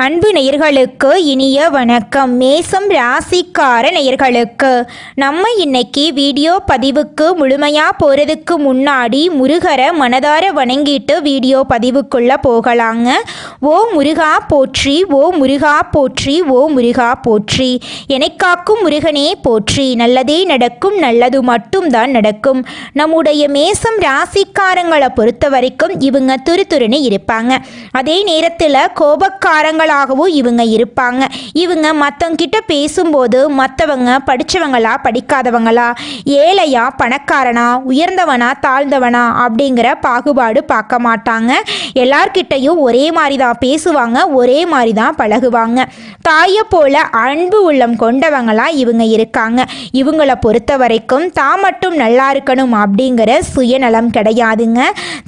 அன்பு நேயர்களுக்கு இனிய வணக்கம். மேசம் ராசிக்கார நேயர்களுக்கு நம்ம இன்னைக்கு வீடியோ பதிவுக்கு முழுமையாக போகிறதுக்கு முன்னாடி முருகரை மனதார வணங்கிட்டு வீடியோ பதிவுக்குள்ளே போகலாங்க. ஓ முருகா போற்றி, ஓ முருகா போற்றி, ஓ முருகா போற்றி, எனக்காக்கும் முருகனே போற்றி. நல்லதே நடக்கும், நல்லது மட்டும்தான் நடக்கும். நம்முடைய மேசம் ராசிக்காரங்களை பொறுத்த வரைக்கும் இவங்க துருதுருன்னு இருப்பாங்க. அதே நேரத்தில் கோபக்காரங்க இவங்க இருப்பாங்க. இவங்க மற்றவங்கிட்ட பேசும்போது மற்றவங்க படித்தவங்களா படிக்காதவங்களா, ஏழையா பணக்காரனா, உயர்ந்தவனா தாழ்ந்தவனா அப்படிங்கிற பாகுபாடு பார்க்க மாட்டாங்க. எல்லார்கிட்டையும் ஒரே மாதிரி தான் பேசுவாங்க, ஒரே மாதிரி தான் பழகுவாங்க. தாயை போல அன்பு உள்ளம் கொண்டவங்களா இவங்க இருக்காங்க. இவங்களை பொறுத்த வரைக்கும் தான் மட்டும் நல்லா இருக்கணும் அப்படிங்கிற சுயநலம் கிடையாதுங்க.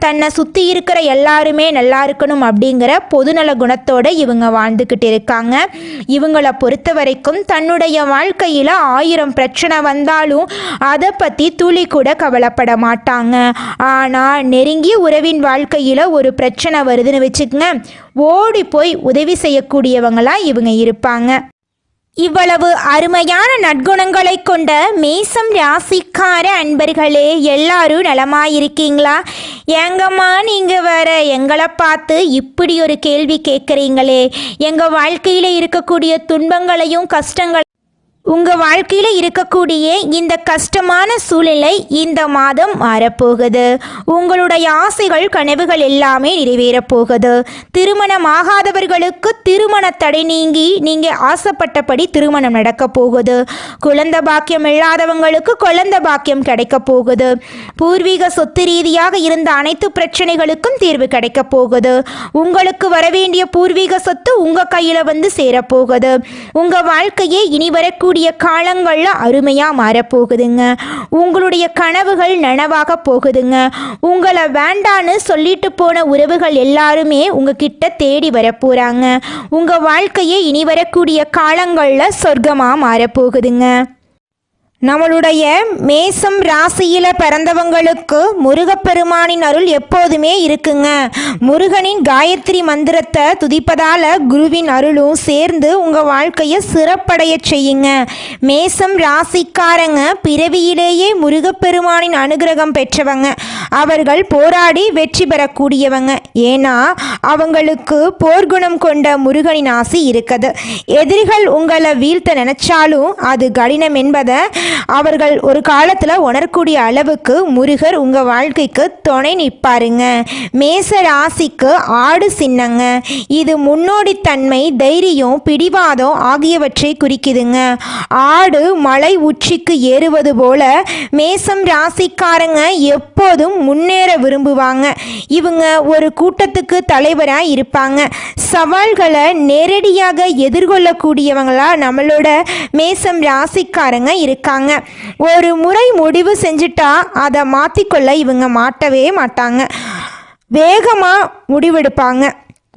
தன்னை சுற்றி இருக்கிற எல்லாருமே நல்லா இருக்கணும் அப்படிங்கிற பொதுநல குணத்தோட இவங்க வாழ்ந்துக்கிட்டு இருக்காங்க. இவங்களை பொறுத்த வரைக்கும் தன்னுடைய வாழ்க்கையில் 1000 பிரச்சனை வந்தாலும் அதை பற்றி துளி கூட கவலைப்பட மாட்டாங்க. ஆனால் நெருங்கிய உறவின் வாழ்க்கையில் ஒரு பிரச்சனை வருதுன்னு வச்சுக்கங்க, ஓடி போய் உதவி செய்யக்கூடியவங்களா இவங்க இருப்பாங்க. இவ்வளவு அருமையான நற்குணங்களை கொண்ட மேசம் ராசிக்கார அன்பர்களே, எல்லாரும் நலமாயிருக்கீங்களா? ஏங்கம்மா நீங்கள் வேற எங்களை பார்த்து இப்படி ஒரு கேள்வி கேட்குறீங்களே? எங்கள் வாழ்க்கையில் இருக்கக்கூடிய துன்பங்களையும் கஷ்டங்களையும், உங்கள் வாழ்க்கையில் இருக்கக்கூடிய இந்த கஷ்டமான சூழ்நிலை இந்த மாதம் மாறப்போகுது. உங்களுடைய ஆசைகள் கனவுகள் எல்லாமே நிறைவேறப் போகுது. திருமணமாகாதவர்களுக்கு திருமண தடை நீங்கி நீங்கள் ஆசைப்பட்டபடி திருமணம் நடக்க போகுது. குழந்தை பாக்கியம் இல்லாதவங்களுக்கு குழந்தை பாக்கியம் கிடைக்க போகுது. பூர்வீக சொத்து ரீதியாக இருந்த அனைத்து பிரச்சனைகளுக்கும் தீர்வு கிடைக்க போகுது. உங்களுக்கு வரவேண்டிய பூர்வீக சொத்து உங்கள் கையில் வந்து சேரப்போகுது. உங்கள் வாழ்க்கையே இனி வரக்கூடிய காலங்கள்ல அருமையா மாறப்போகுதுங்க. உங்களுடைய கனவுகள் நனவாக போகுதுங்க. உங்களை வேண்டான்னு சொல்லிட்டு போன உறவுகள் எல்லாருமே உங்ககிட்ட தேடி வரப்போறாங்க. உங்க வாழ்க்கையே இனி வரக்கூடிய காலங்கள்ல சொர்க்கமா மாறப்போகுதுங்க. நம்மளுடைய மேசம் ராசியில் பிறந்தவங்களுக்கு முருகப்பெருமானின் அருள் எப்போதுமே இருக்குங்க. முருகனின் காயத்ரி மந்திரத்தை துதிப்பதால் குருவின் அருளும் சேர்ந்து உங்கள் வாழ்க்கையை சிறப்படைய செய்யுங்க. மேசம் ராசிக்காரங்க பிறவியிலேயே முருகப்பெருமானின் அனுகிரகம் பெற்றவங்க. அவர்கள் போராடி வெற்றி பெறக்கூடியவங்க. ஏன்னா அவங்களுக்கு போர்க்குணம் கொண்ட முருகனின் ஆசி இருக்குது. எதிரிகள் உங்களை வீழ்த்த நினைச்சாலும் அது கடினம் என்பதை அவர்கள் ஒரு காலத்தில் உணரக்கூடிய அளவுக்கு முருகர் உங்கள் வாழ்க்கைக்கு துணை நிற்பாருங்க. மேச ராசிக்கு ஆடு சின்னங்க. இது முன்னோடித்தன்மை, தைரியம், பிடிவாதம் ஆகியவற்றை குறிக்குதுங்க. ஆடு மலை உச்சிக்கு ஏறுவது போல மேசம் ராசிக்காரங்க எப்போதும் முன்னேற விரும்புவாங்க. இவங்க ஒரு கூட்டத்துக்கு தலைவராக இருப்பாங்க. சவால்களை நேரடியாக எதிர்கொள்ளக்கூடியவங்களா நம்மளோட மேசம் ராசிக்காரங்க இருக்காங்க. ஒரு முறை முடிவு செஞ்சுட்டா அதை மாற்றிக்கொள்ள இவங்க மாட்டவே மாட்டாங்க. வேகமாக முடிவெடுப்பாங்க.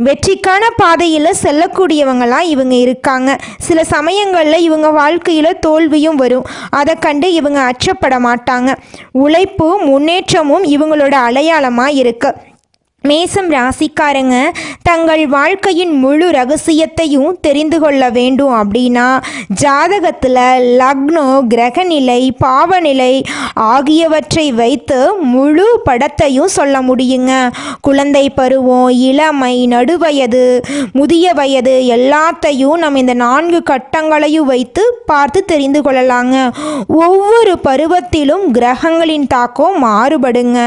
வெற்றிக்கான பாதையில் செல்லக்கூடியவங்களாம் இவங்க இருக்காங்க. சில சமயங்களில் இவங்க வாழ்க்கையில் தோல்வியும் வரும். அதை கண்டு இவங்க அச்சப்பட மாட்டாங்க. உழைப்பும் முன்னேற்றமும் இவங்களோட அடையாளமாக இருக்கு. மேசம் ராசிக்காரங்க தங்கள் வாழ்க்கையின் முழு ரகசியத்தையும் தெரிந்து கொள்ள வேண்டும் அப்படின்னா ஜாதகத்தில் லக்னம், கிரகநிலை, பாவநிலை ஆகியவற்றை வைத்து முழு படத்தையும் சொல்ல முடியுங்க. குழந்தை பருவம், இளமை, நடுவயது, முதிய வயது எல்லாத்தையும் நம்ம இந்த 4 கட்டங்களையும் வைத்து பார்த்து தெரிந்து கொள்ளலாங்க. ஒவ்வொரு பருவத்திலும் கிரகங்களின் தாக்கம் மாறுபடுங்க.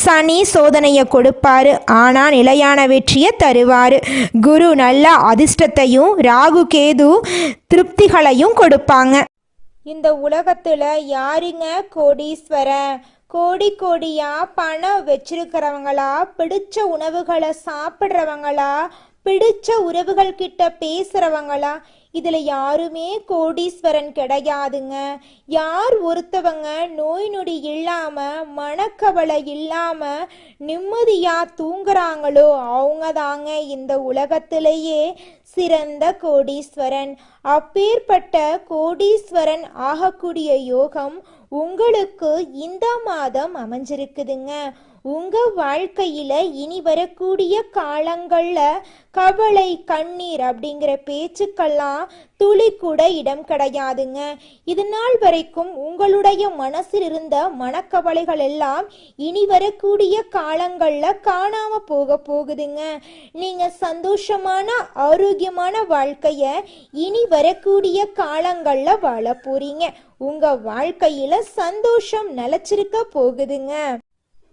சனி சோதனையை கொடுப்பாரு, ஆனா நிலையான வெற்றியை தருவாரு. குரு நல்ல அதிர்ஷ்டத்தையும், ராகு கேது திருப்திகளையும் கொடுப்பாங்க. இந்த உலகத்துல யாருங்க கோடீஸ்வரன்? கோடி கோடியா பணம் வச்சிருக்கிறவங்களா, பிடிச்ச உணவுகளை சாப்பிட்றவங்களா, பிடிச்ச உறவுகள் கிட்ட பேசுறவங்களா? இதுல யாருமே கோடீஸ்வரன் கிடையாதுங்க. யார் ஒருத்தவங்க நோய் நொடி இல்லாம, மனக்கவலை இல்லாம நிம்மதியா தூங்குறாங்களோ அவங்க தாங்க இந்த உலகத்திலேயே சிறந்த கோடீஸ்வரன். அப்பேற்பட்ட கோடீஸ்வரன் ஆகக்கூடிய யோகம் உங்களுக்கு இந்த மாதம் அமைஞ்சிருக்குதுங்க. உங்க வாழ்க்கையில இனி வரக்கூடிய காலங்கள்ல கவலை கண்ணீர் அப்படிங்கிற பேச்சுக்கெல்லாம் துளி கூட இடம் கிடையாதுங்க. இது நாள் வரைக்கும் உங்களுடைய மனசில் இருந்த மனக்கவலைகள் எல்லாம் இனி வரக்கூடிய காலங்கள்ல காணாம போகுதுங்க. நீங்க சந்தோஷமான ஆரோக்கியமான வாழ்க்கைய இனி வரக்கூடிய காலங்கள்ல வாழ போறீங்க. உங்க வாழ்க்கையில சந்தோஷம் நிலைச்சிருக்க போகுதுங்க.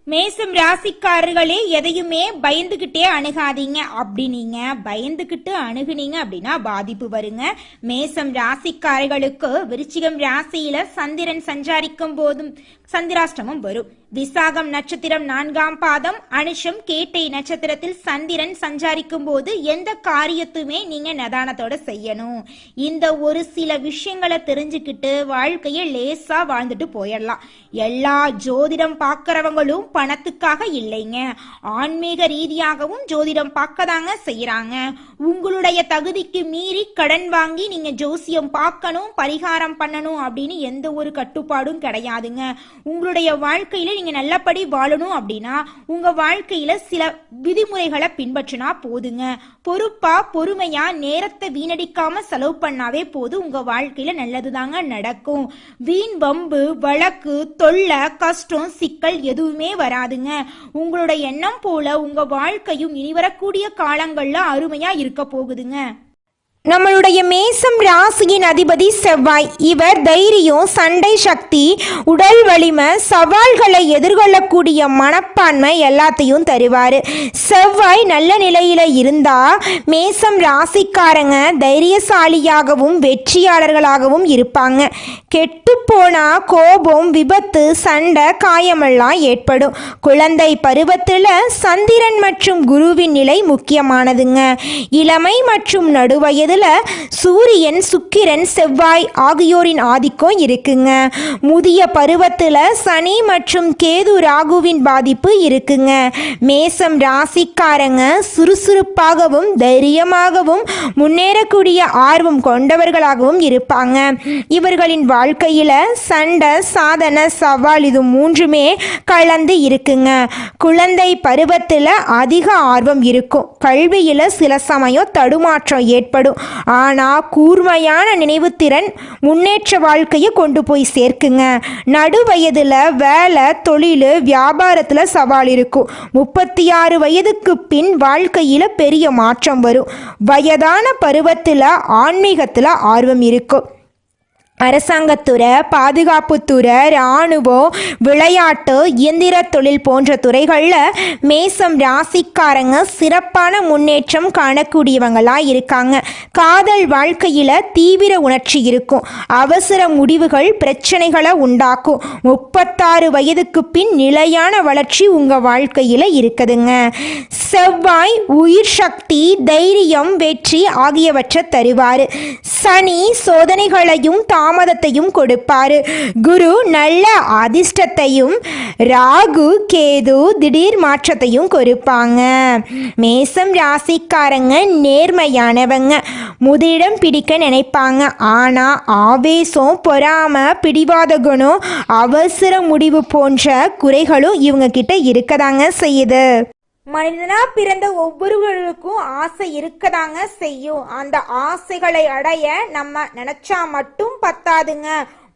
மேசம் ராசிக்காரர்களே, எதையுமே பயந்துகிட்டே அணுகாதீங்க. அப்படி நீங்க பயந்துகிட்டு அணுகுனீங்க அப்படின்னா பாதிப்பு வருங்க. மேசம் ராசிக்காரர்களுக்கு விருச்சிகம் ராசியில சந்திரன் சஞ்சாரிக்கும் போதும் சந்திராஷ்டமம் வரும். விசாகம் நட்சத்திரம் 4ஆம் பாதம், அனுஷம் கேட்டை நட்சத்திரத்தில் சந்திரன் சஞ்சாரிக்கும் போது எந்த காரியத்துமே நீங்க நிதானத்தோட செய்யணும். இந்த ஒரு சில விஷயங்களை தெரிஞ்சுக்கிட்டு வாழ்க்கைய லேசா வாழ்ந்துட்டு போயிடலாம். எல்லா ஜோதிடம் பார்க்கறவங்களும் பணத்துக்காக இல்லைங்க, ஆன்மீக ரீதியாகவும் ஜோதிடம் பார்க்கதாங்க செய்யறாங்க. உங்களுடைய தகுதிக்கு மீறி கடன் வாங்கி நீங்க ஜோசியம் பார்க்கணும், பரிகாரம் பண்ணணும் அப்படின்னு எந்த ஒரு கட்டுப்பாடும் கிடையாதுங்க. உங்களுடைய வாழ்க்கையில நீங்க நல்லபடி வாழணும் அப்படின்னா உங்க வாழ்க்கையில சில விதிமுறைகளை பின்பற்றினா போதுங்க. பொறுப்பா பொறுமையா நேரத்தை வீணடிக்காம செலவு பண்ணாவே போதும், உங்க வாழ்க்கையில நல்லதுதாங்க நடக்கும். வீண் வம்பு வழக்கு தொல்லை கஷ்டம் சிக்கல் எதுவுமே வராதுங்க. உங்களோட எண்ணம் போல உங்க வாழ்க்கையும் இனி வரக்கூடிய காலங்கள்ல அருமையா இருக்க போகுதுங்க. நம்மளுடைய மேசம் ராசியின் அதிபதி செவ்வாய். இவர் தைரியம், சண்டை சக்தி, உடல் வலிமை, சவால்களை எதிர்கொள்ளக்கூடிய மனப்பான்மை எல்லாத்தையும் தருவார். செவ்வாய் நல்ல நிலையில் இருந்தால் மேசம் ராசிக்காரங்க தைரியசாலியாகவும் வெற்றியாளர்களாகவும் இருப்பாங்க. கெட்டுப்போனா கோபம், விபத்து, சண்டை, காயமெல்லாம் ஏற்படும். குழந்தை பருவத்தில் சந்திரன் மற்றும் குருவின் நிலை முக்கியமானதுங்க. இளமை மற்றும் நடுவயது சூரியன், சுக்கிரன், செவ்வாய் ஆகியோரின் ஆதிக்கம் இருக்குங்க. முதிய பருவத்தில் சனி மற்றும் கேது ராகுவின் பாதிப்பு இருக்குங்க. மேசம் ராசிக்காரங்க சுறுசுறுப்பாகவும் தைரியமாகவும் முன்னேறக்கூடிய ஆர்வம் கொண்டவர்களாகவும் இருப்பாங்க. இவர்களின் வாழ்க்கையில சண்டை, சாதனை, சவால் இது மூன்றுமே கலந்து இருக்குங்க. குழந்தை பருவத்தில் அதிக ஆர்வம் இருக்கும். கல்வியில சில சமயம் தடுமாற்றம் ஏற்படும். ஆனால் கூர்மையான நினைவுத்திறன் முன்னேற்ற வாழ்க்கையை கொண்டு போய் சேர்க்குங்க. நடுவயதில் வேலை, தொழில், வியாபாரத்தில் சவால் இருக்கும். 36 வயதுக்கு பின் வாழ்க்கையில் பெரிய மாற்றம் வரும். வயதான பருவத்தில் ஆன்மீகத்தில் ஆர்வம் இருக்கும். அரசாங்கத்துறை, பாதுகாப்புத்துறை, இராணுவம், விளையாட்டு, இயந்திர தொழில் போன்ற துறைகளில் மேசம் ராசிக்காரங்க சிறப்பான முன்னேற்றம் காணக்கூடியவங்களாக இருக்காங்க. காதல் வாழ்க்கையில் தீவிர உணர்ச்சி இருக்கும். அவசர முடிவுகள் பிரச்சனைகளை உண்டாக்கும். 36 வயதுக்கு பின் நிலையான வளர்ச்சி உங்கள் வாழ்க்கையில் இருக்குதுங்க. செவ்வாய் உயிர் சக்தி, தைரியம், வெற்றி ஆகியவற்றை தருவார். சனி சோதனைகளையும் தாமதத்தையும் கொடுப்பாரு. குரு நல்ல அதிர்ஷ்டத்தையும், ராகு கேது திடீர் மாற்றத்தையும் கொடுப்பாங்க. மேசம் ராசிக்காரங்க நேர்மையானவங்க, முதலிடம் பிடிக்க நினைப்பாங்க. ஆனா ஆவேசம், பொறாமை, பிடிவாத குணம், அவசர முடிவு போன்ற குறைகளும் இவங்க கிட்ட இருக்கதாங்க செய்யுது. மனிதனா பிறந்த ஒவ்வொருவருக்கும் ஆசை இருக்கதாங்க செய்யும். அந்த ஆசைகளை அடைய நம்ம நினைச்சா மட்டும் பத்தாதுங்க.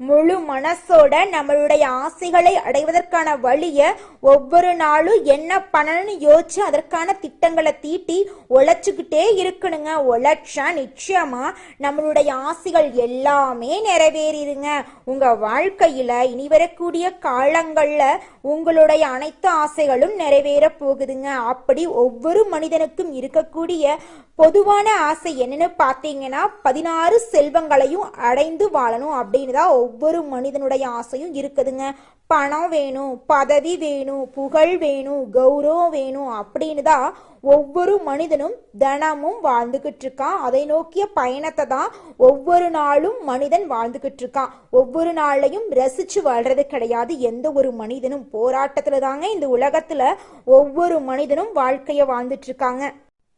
முழு மனசோட நம்மளுடைய ஆசைகளை அடைவதற்கான வழியை ஒவ்வொரு நாளும் என்ன பண்ணணும்னு யோசிச்சு அதற்கான திட்டங்களை தீட்டி உழைச்சிக்கிட்டே இருக்கணுங்க. உழைச்சா நிச்சயமா நம்மளுடைய ஆசைகள் எல்லாமே நிறைவேறிடுங்க. உங்க வாழ்க்கையில இனி வரக்கூடிய காலங்கள்ல உங்களுடைய அனைத்து ஆசைகளும் நிறைவேற போகுதுங்க. அப்படி ஒவ்வொரு மனிதனுக்கும் இருக்கக்கூடிய பொதுவான ஆசை என்னன்னு பார்த்தீங்கன்னா 16 செல்வங்களையும் அடைந்து வாழணும் அப்படின்னு தான் ஒவ்வொரு மனிதனுடைய ஆசையும் இருக்குதுங்க. பணம் வேணும், பதவி வேணும், புகழ் வேணும், கௌரவம் வேணும் அப்படின்னு தான் ஒவ்வொரு மனிதனும் தினமும் வாழ்ந்துகிட்டு இருக்கான். அதை நோக்கிய பயணத்தை தான் ஒவ்வொரு நாளும் மனிதன் வாழ்ந்துகிட்டு இருக்கான். ஒவ்வொரு நாளையும் ரசிச்சு வாழ்றது கிடையாது. எந்த ஒரு மனிதனும் போராட்டத்துல தாங்க இந்த உலகத்துல ஒவ்வொரு மனிதனும் வாழ்க்கைய வாழ்ந்துட்டு இருக்காங்க.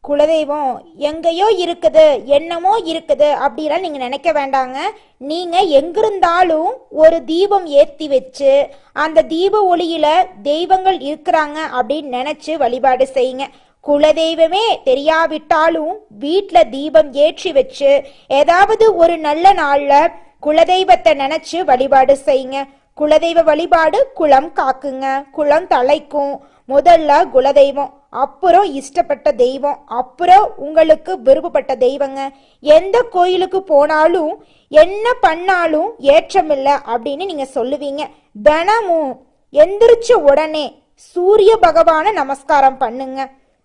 குலதெய்வம் எங்கேயோ இருக்குது, என்னமோ இருக்குது அப்படிலாம் நீங்க நினைக்க வேண்டாங்க. நீங்க எங்கிருந்தாலும் ஒரு தீபம் ஏற்றி வச்சு அந்த தீப ஒளியில தெய்வங்கள் இருக்கிறாங்க அப்படின்னு நினைச்சு வழிபாடு செய்யுங்க. குலதெய்வமே தெரியாவிட்டாலும் வீட்டில் தீபம் ஏற்றி வச்சு ஏதாவது ஒரு நல்ல நாள்ல குலதெய்வத்தை நினைச்சு வழிபாடு செய்யுங்க. குலதெய்வ வழிபாடு குலம் காக்குங்க, குலம் தலைக்கும். முதல்ல குலதெய்வம், அப்புறம் இஷ்டப்பட்ட தெய்வம், அப்புறம் உங்களுக்கு விருப்பப்பட்ட தெய்வங்க. எந்த கோயிலுக்கு போனாலும் என்ன பண்ணாலும் ஏற்றமில்லை அப்படின்னு நீங்க சொல்லுவீங்க. தினமும் எந்திரிச்ச உடனே சூரிய பகவானை நமஸ்காரம் பண்ணுங்க.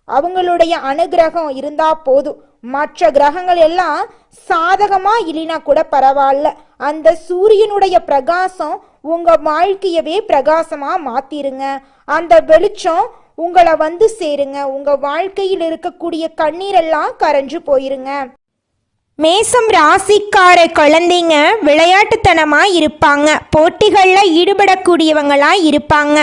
அவங்களுடைய அனுகிரகம் இருந்தா போதும். மற்ற கிரகங்கள் எல்லாம் சாதகமா இல்லைனா கூட பரவாயில்ல, அந்த சூரியனுடைய பிரகாசம் உங்க வாழ்க்கையவே பிரகாசமா மாத்திருங்க. அந்த வெளிச்சம் உங்களை வந்து சேருங்க. உங்க வாழ்க்கையில் இருக்கக்கூடிய கண்ணீரெல்லாம் கரைஞ்சு போயிருங்க. மேசம் ராசிக்கார குழந்தைங்க விளையாட்டுத்தனமாக இருப்பாங்க, போட்டிகளில் ஈடுபடக்கூடியவங்களாக இருப்பாங்க.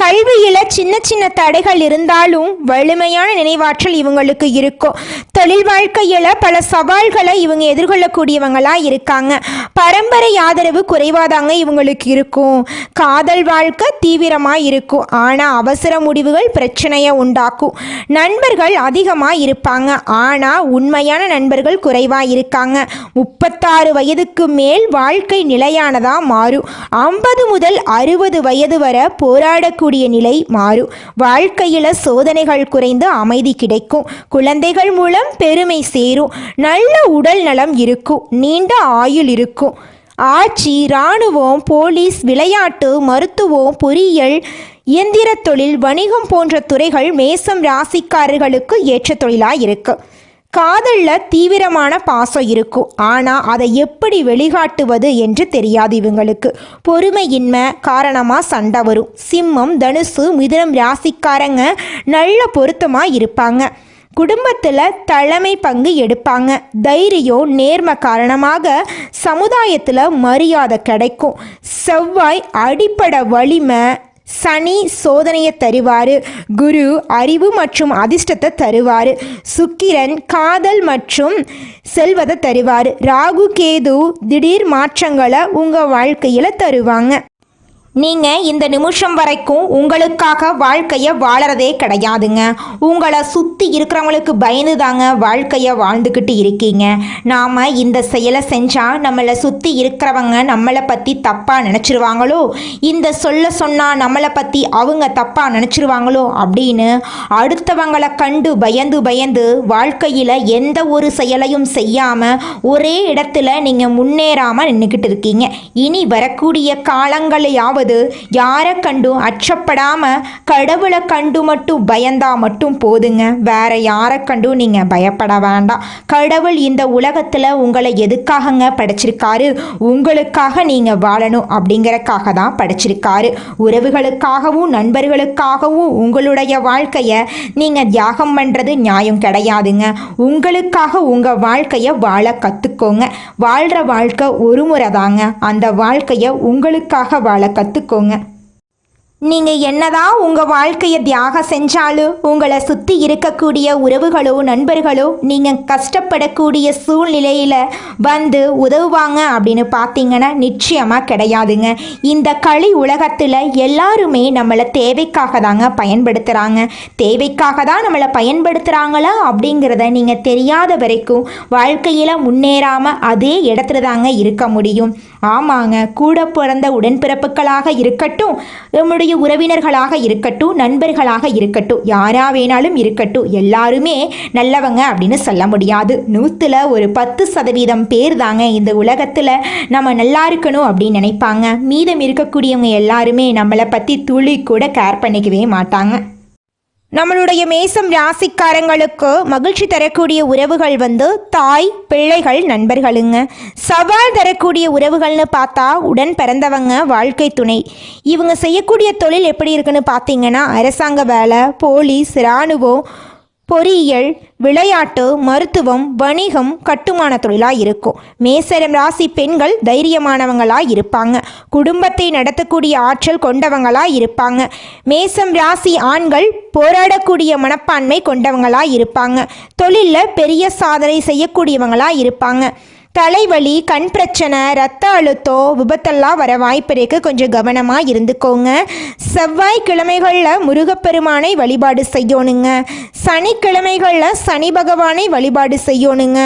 கல்வியில் சின்ன சின்ன தடைகள் இருந்தாலும் வலிமையான நினைவாற்றல் இவங்களுக்கு இருக்கும். தொழில் வாழ்க்கையில் பல சவால்களை இவங்க எதிர்கொள்ளக்கூடியவங்களாக இருக்காங்க. பரம்பரை ஆதரவு குறைவாதாங்க இவங்களுக்கு இருக்கும். காதல் வாழ்க்கை தீவிரமாக இருக்கும், ஆனால் அவசர முடிவுகள் பிரச்சனையை உண்டாக்கும். நண்பர்கள் அதிகமாக இருப்பாங்க, ஆனால் உண்மையான நண்பர்கள் குறைவாக இருக்காங்க. 36 வயதுக்கு மேல் வாழ்க்கை நிலையானதா மாறும். 50 முதல் 60 வயது வரை போராடக்கூடிய நிலை மாறும். வாழ்க்கையில சோதனைகள் குறைந்து அமைதி கிடைக்கும். குழந்தைகள் மூலம் பெருமை சேரும். நல்ல உடல் நலம் இருக்கும். நீண்ட ஆயுள் இருக்கும். ஆட்சி, இராணுவம், போலீஸ், விளையாட்டு, மருத்துவம், பொறியியல், இயந்திர தொழில், வணிகம் போன்ற துறைகள் மேசம் ராசிக்காரர்களுக்கு ஏற்ற தொழிலாக இருக்கு. காதலில் தீவிரமான பாசம் இருக்கும், ஆனால் அதை எப்படி வெளிக்காட்டுவது என்று தெரியாது இவங்களுக்கு. பொறுமையின்மை காரணமாக சண்டை வரும். சிம்மம், தனுசு, மிதுனம் ராசிக்காரங்க நல்ல பொருத்தமாக இருப்பாங்க. குடும்பத்தில் தலைமை பங்கு எடுப்பாங்க. தைரியம், நேர்மை காரணமாக சமுதாயத்தில் மரியாதை கிடைக்கும். செவ்வாய் அடிப்படை வலிமை, சனி சோதனையை தருவார். குரு அறிவு மற்றும் அதிர்ஷ்டத்தை தருவார். சுக்கிரன் காதல் மற்றும் செல்வத்தை தருவார். ராகு கேது திடீர் மாற்றங்களை உங்கள் வாழ்க்கையில் தருவாங்க. நீங்கள் இந்த நிமிஷம் வரைக்கும் உங்களுக்காக வாழ்க்கையை வாழறதே கிடையாதுங்க. உங்களை சுற்றி இருக்கிறவங்களுக்கு பயந்து தாங்க வாழ்க்கையை வாழ்ந்துக்கிட்டு இருக்கீங்க. நாம் இந்த செயலை செஞ்சால் நம்மளை சுற்றி இருக்கிறவங்க நம்மளை பற்றி தப்பாக நினச்சிருவாங்களோ, இந்த சொல்ல சொன்னால் நம்மளை பற்றி அவங்க தப்பாக நினச்சிருவாங்களோ அப்படின்னு அடுத்தவங்களை கண்டு பயந்து பயந்து வாழ்க்கையில் எந்த ஒரு செயலையும் செய்யாமல் ஒரே இடத்துல நீங்கள் முன்னேறாமல் நின்றுக்கிட்டு இருக்கீங்க. இனி வரக்கூடிய காலங்களையாவது யாரை கண்டும் அச்சப்படாம கடவுளை கண்டு மட்டும் பயந்தா மட்டும் போதுங்க. வேற யாரை கண்டும் நீங்க பயப்பட வேண்டாம். கடவுள் இந்த உலகத்துல உங்களை எதுக்காகங்க படைச்சிருக்காரு? உங்களுக்காக நீங்க வாழணும் அப்படிங்கறக்காக தான் படைச்சிருக்காரு. உறவுகளுக்காகவும் நண்பர்களுக்காகவும் உங்களுடைய வாழ்க்கைய நீங்க தியாகம் பண்றது நியாயம் கிடையாதுங்க. உங்களுக்காக உங்க வாழ்க்கைய வாழ கத்துக்கோங்க. வாழ்ற வாழ்க்கை ஒரு முறை தாங்க. அந்த வாழ்க்கைய உங்களுக்காக வாழ கத்துக்கோங்க. நீங்கள் என்னதான் உங்கள் வாழ்க்கையை தியாகம் செஞ்சாலும் உங்களை சுற்றி இருக்கக்கூடிய உறவுகளோ நண்பர்களோ நீங்கள் கஷ்டப்படக்கூடிய சூழ்நிலையில் வந்து உதவுவாங்க அப்படின்னு பார்த்தீங்கன்னா நிச்சயமாக கிடையாதுங்க. இந்த களி உலகத்தில் எல்லாருமே நம்மளை தேவைக்காக தாங்க பயன்படுத்துகிறாங்க. தேவைக்காக தான் நம்மளை பயன்படுத்துகிறாங்களா அப்படிங்கிறத நீங்கள் தெரியாத வரைக்கும் வாழ்க்கையில் முன்னேறாமல் அதே இடத்துல தாங்க இருக்க முடியும். ஆமாங்க, கூட பிறந்த உடன்பிறப்புகளாக இருக்கட்டும், நம்முடைய உறவினர்களாக இருக்கட்டும், நண்பர்களாக இருக்கட்டும், யாரா வேணாலும் இருக்கட்டும், எல்லாருமே நல்லவங்க அப்படின்னு சொல்ல முடியாது. 100ல் ஒரு 10% பேர் தாங்க இந்த உலகத்தில் நம்ம நல்லா இருக்கணும் அப்படின்னு நினைப்பாங்க. மீதம் இருக்கக்கூடியவங்க எல்லாருமே நம்மளை பற்றி துளி கூட கேர் பண்ணிக்கவே மாட்டாங்க. நம்மளுடைய மேசம் ராசிக்காரங்களுக்கு மகிழ்ச்சி தரக்கூடிய உறவுகள் வந்து தாய், பிள்ளைகள், நண்பர்களுங்க. சவால் தரக்கூடிய உறவுகள்னு பார்த்தா உடன் பிறந்தவங்க, வாழ்க்கை துணை. இவங்க செய்யக்கூடிய தொழில் எப்படி இருக்குன்னு பார்த்தீங்கன்னா அரசாங்க வேலை, போலீஸ், இராணுவம் பொறியியல், விளையாட்டு, மருத்துவம், வணிகம், கட்டுமான தொழிலாக இருக்கும். மேசம் ராசி பெண்கள் தைரியமானவங்களாக இருப்பாங்க. குடும்பத்தை நடத்தக்கூடிய ஆற்றல் கொண்டவங்களாக இருப்பாங்க. மேசம் ராசி ஆண்கள் போராடக்கூடிய மனப்பான்மை கொண்டவங்களாக இருப்பாங்க. தொழிலில் பெரிய சாதனை செய்யக்கூடியவங்களாக இருப்பாங்க. தலைவலி, கண் பிரச்சனை, ரத்த அழுத்தம், விபத்தெல்லாம் வர வாய்ப்பு இருக்கு. கொஞ்சம் கவனமாக இருந்துக்கோங்க. செவ்வாய்க்கிழமைகளில் முருகப்பெருமானை வழிபாடு செய்யணுங்க. சனிக்கிழமைகளில் சனி பகவானை வழிபாடு செய்யணுங்க.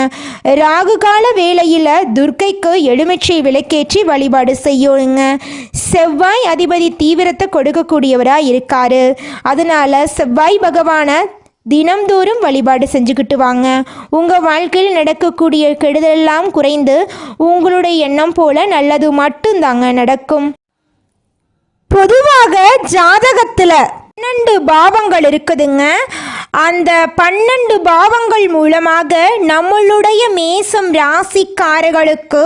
ராகுகால வேளையில் துர்க்கைக்கு எலுமிச்சை விளக்கேற்றி வழிபாடு செய்யணுங்க. செவ்வாய் அதிபதி தீவிரத்தை கொடுக்கக்கூடியவராக இருக்காரு. அதனால செவ்வாய் பகவானை தினம்தோறும் வழிபாடு செஞ்சுக்கிட்டு வாங்க. உங்கள் வாழ்க்கையில் நடக்கக்கூடிய கெடுதலெல்லாம் குறைந்து உங்களுடைய எண்ணம் போல நல்லது மட்டும்தாங்க நடக்கும். பொதுவாக ஜாதகத்தில் 12 பாவங்கள் இருக்குதுங்க. அந்த 12 பாவங்கள் மூலமாக நம்மளுடைய மேசம் ராசிக்காரர்களுக்கு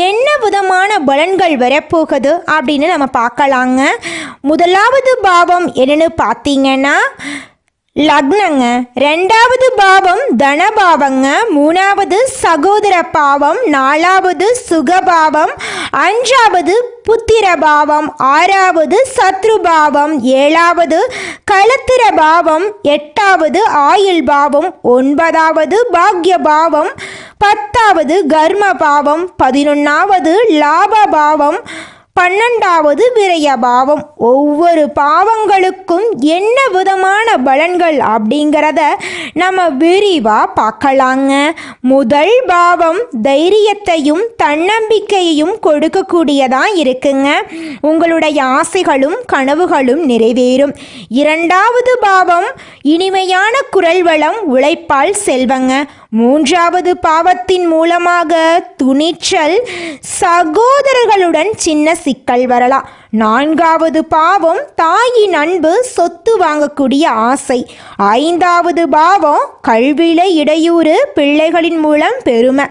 என்ன விதமான பலன்கள் வரப்போகுது அப்படின்னு நம்ம பார்க்கலாங்க. முதலாவது பாவம் என்னன்னு பார்த்தீங்கன்னா லக்னங்க. 2வது பாவம் தனபாவங்க. 3வது சகோதர பாவம். 4வது சுகபாவம். 5வது புத்திர பாவம். 6வது சத்ரு பாவம். 7வது களத்திர பாவம். 8வது ஆயுள் பாவம். 9வது பாக்ய பாவம். 10வது கர்ம பாவம். 11வது லாப பாவம். 12வது விரய பாவம். ஒவ்வொரு பாவங்களுக்கும் என்ன விதமான பலன்கள் அப்படிங்கிறத நம்ம விரிவாக பார்க்கலாங்க. முதல் பாவம் தைரியத்தையும் தன்னம்பிக்கையையும் கொடுக்கக்கூடியதாக இருக்குங்க. உங்களுடைய ஆசைகளும் கனவுகளும் நிறைவேறும். 2வது பாவம் இனிமையான குரல் வளம், உழைப்பால் செல்வங்க. 3வது பாவத்தின் மூலமாக துணிச்சல், சகோதரர்களுடன் சின்ன சிக்கல் வரலாம். 4வது பாவம் தாயின் அன்பு, சொத்து வாங்கக்கூடிய ஆசை. 5வது பாவம் கல்வியில இடையூறு, பிள்ளைகளின் மூலம் பெருமை.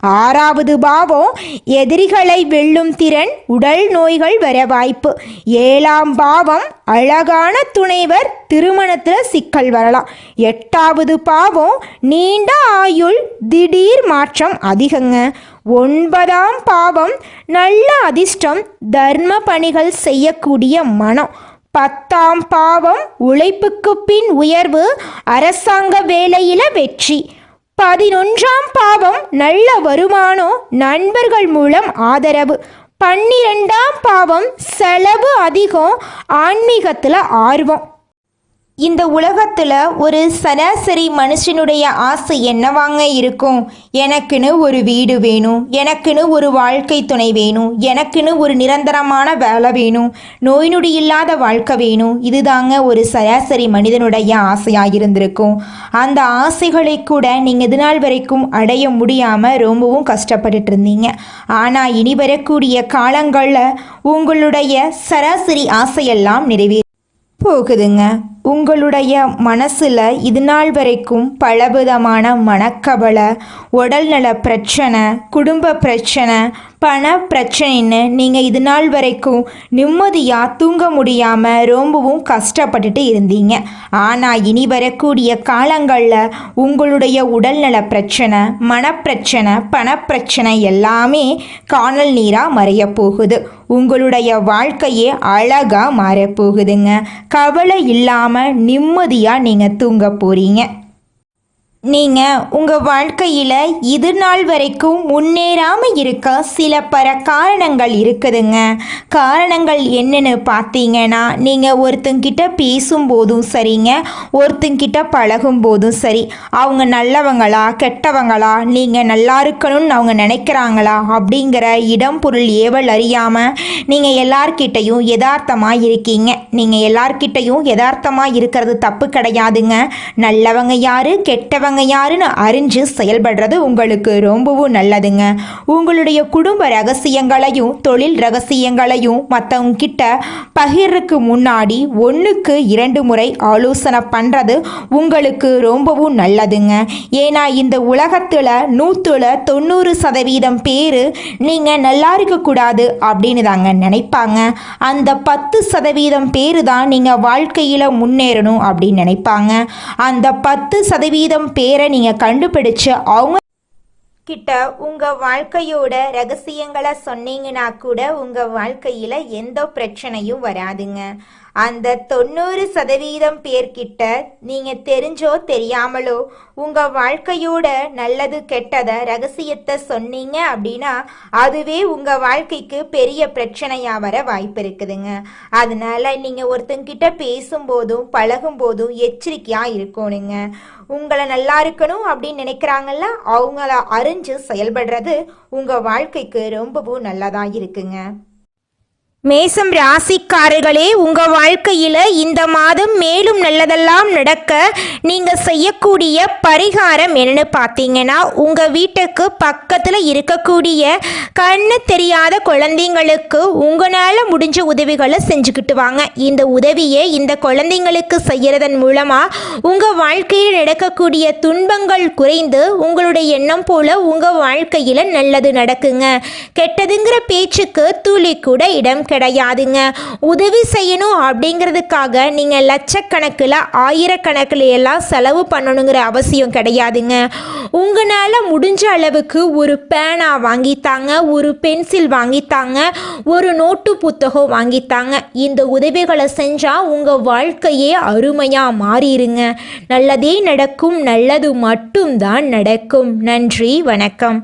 6வது பாவம் எதிரிகளை வெல்லும் திறன், உடல் நோய்கள் வர வாய்ப்பு. 7ஆம் பாவம் அழகான துணைவர், திருமணத்தில் சிக்கல் வரலாம். 8வது பாவம் நீண்ட ஆயுள், திடீர் மாற்றம் அதிகங்க. 9ஆம் பாவம் நல்ல அதிர்ஷ்டம், தர்ம பணிகள் செய்யக்கூடிய மனம். 10ஆம் பாவம் உழைப்புக்கு பின் உயர்வு, அரசாங்க வேலையில வெற்றி. 11ஆம் பாவம் நல்ல வருமானம், நண்பர்கள் மூலம் ஆதரவு. 12ஆம் பாவம் செலவு அதிகம், ஆன்மீகத்தில் ஆர்வம். இந்த உலகத்தில் ஒரு சராசரி மனுஷனுடைய ஆசை என்னவாங்க இருக்கும்? எனக்குன்னு ஒரு வீடு வேணும், எனக்குன்னு ஒரு வாழ்க்கை துணை வேணும், எனக்குன்னு ஒரு நிரந்தரமான வேலை வேணும், நோய் நொடி இல்லாத வாழ்க்கை வேணும். இதுதாங்க ஒரு சராசரி மனிதனுடைய ஆசையாக இருந்திருக்கும். அந்த ஆசைகளை கூட நீங்கள் இது நாள் வரைக்கும் அடைய முடியாமல் ரொம்பவும் கஷ்டப்பட்டுட்டு இருந்தீங்க. ஆனால் இனி வரக்கூடிய காலங்களில் உங்களுடைய சராசரி ஆசையெல்லாம் நிறைவேறும் போகுதுங்க. உங்களுடைய மனசில் இது நாள் வரைக்கும் பலவிதமான மனக்கவலை, உடல்நல பிரச்சனை, குடும்ப பிரச்சனை, பண பிரச்சனைன்னு நீங்கள் இது நாள் வரைக்கும் நிம்மதியாக தூங்க முடியாமல் ரொம்பவும் கஷ்டப்பட்டுட்டு இருந்தீங்க. ஆனால் இனி வரக்கூடிய காலங்களில் உங்களுடைய உடல்நல பிரச்சனை, மனப்பிரச்சனை, பணப்பிரச்சனை எல்லாமே காணல் நீராக மறைய போகுது. உங்களுடைய வாழ்க்கையே அழகாக மாறப்போகுதுங்க. கவலை இல்லாமல் நிம்மதியாக நீங்கள் தூங்க போகிறீங்க. நீங்கள் உங்கள் வாழ்க்கையில் இது நாள் வரைக்கும் முன்னேறாமல் இருக்க சில காரணங்கள் இருக்குதுங்க. காரணங்கள் என்னென்னு பார்த்தீங்கன்னா, நீங்கள் ஒருத்தங்கிட்ட பேசும்போதும் சரிங்க, ஒருத்தங்கிட்ட பழகும் போதும் சரி, அவங்க நல்லவங்களா கெட்டவங்களா, நீங்கள் நல்லா இருக்கணும்னு அவங்க நினைக்கிறாங்களா அப்படிங்கிற இடம் பொருள் ஏவல் அறியாமல் நீங்கள் எல்லார்கிட்டையும் யதார்த்தமாக இருக்கீங்க. நீங்கள் எல்லார்கிட்டையும் யதார்த்தமாக இருக்கிறது தப்பு கிடையாதுங்க. நல்லவங்க யார், கெட்டவங்க அவங்க யாருன்னு அறிஞ்சு செயல்படுறது உங்களுக்கு ரொம்பவும் நல்லதுங்க. உங்களுடைய குடும்ப ரகசியங்களையும் தொழில் ரகசியங்களையும் மற்றவங்க கிட்ட பகிர்றதுக்கு முன்னாடி 1க்கு 2 முறை ஆலோசனை பண்ணுறது உங்களுக்கு ரொம்பவும் நல்லதுங்க. ஏன்னா இந்த உலகத்தில் 190% பேர் நீங்கள் நல்லா இருக்கக்கூடாது அப்படின்னு தாங்க நினைப்பாங்க. அந்த 10% பேர் தான் நீங்கள் வாழ்க்கையில் முன்னேறணும் அப்படின்னு நினைப்பாங்க. அந்த 10% பேரை நீங்கள் கண்டுபிடிச்சு அவங்க கிட்ட உங்கள் வாழ்க்கையோட ரகசியங்களை சொன்னீங்கன்னா கூட உங்கள் வாழ்க்கையில் எந்த பிரச்சனையும் வராதுங்க. அந்த 90% பேர்கிட்ட நீங்கள் தெரிஞ்சோ தெரியாமலோ உங்கள் வாழ்க்கையோட நல்லது கெட்டதை ரகசியத்தை சொன்னீங்க அப்படின்னா அதுவே உங்கள் வாழ்க்கைக்கு பெரிய பிரச்சனையாக வர வாய்ப்பு இருக்குதுங்க. அதனால நீங்கள் ஒருத்தங்கிட்ட பேசும்போதும் பழகும்போதும் எச்சரிக்கையாக இருக்கணுங்க. உங்களை நல்லா இருக்கணும் அப்படின்னு நினைக்கிறாங்கல்ல, அவங்கள அறிஞ்சு செயல்படுறது உங்கள் வாழ்க்கைக்கு ரொம்பவும் நல்லதாக இருக்குங்க. மேசம் ராசிக்காரர்களே, உங்கள் வாழ்க்கையில் இந்த மாதம் மேலும் நல்லதெல்லாம் நடக்க நீங்கள் செய்யக்கூடிய பரிகாரம் என்னென்னு பார்த்தீங்கன்னா, உங்கள் வீட்டுக்கு பக்கத்தில் இருக்கக்கூடிய கண்ணு தெரியாத குழந்தைங்களுக்கு உங்களால் முடிஞ்ச உதவிகளை செஞ்சுக்கிட்டு வாங்க. இந்த உதவியை இந்த குழந்தைங்களுக்கு செய்கிறதன் மூலமாக உங்கள் வாழ்க்கையில் நடக்கக்கூடிய துன்பங்கள் குறைந்து உங்களுடைய எண்ணம் போல் உங்கள் வாழ்க்கையில் நல்லது நடக்குங்க. கெட்டதுங்கிற பேச்சுக்கு துளி கூட இடம் கிடையாதுங்க. உதவி செய்யணும் அப்படிங்கிறதுக்காக நீங்கள் லட்சக்கணக்கில் ஆயிரக்கணக்கில் எல்லாம் செலவு பண்ணணுங்கிற அவசியம் கிடையாதுங்க. உங்களால் முடிஞ்ச அளவுக்கு ஒரு பேனா வாங்கித்தாங்க, ஒரு பென்சில் வாங்கித்தாங்க, ஒரு நோட்டு புத்தகம் வாங்கித்தாங்க. இந்த உதவிகளை செஞ்சால் உங்கள் வாழ்க்கையே அருமையாக மாறிடுங்க. நல்லதே நடக்கும், நல்லது மட்டும்தான் நடக்கும். நன்றி, வணக்கம்.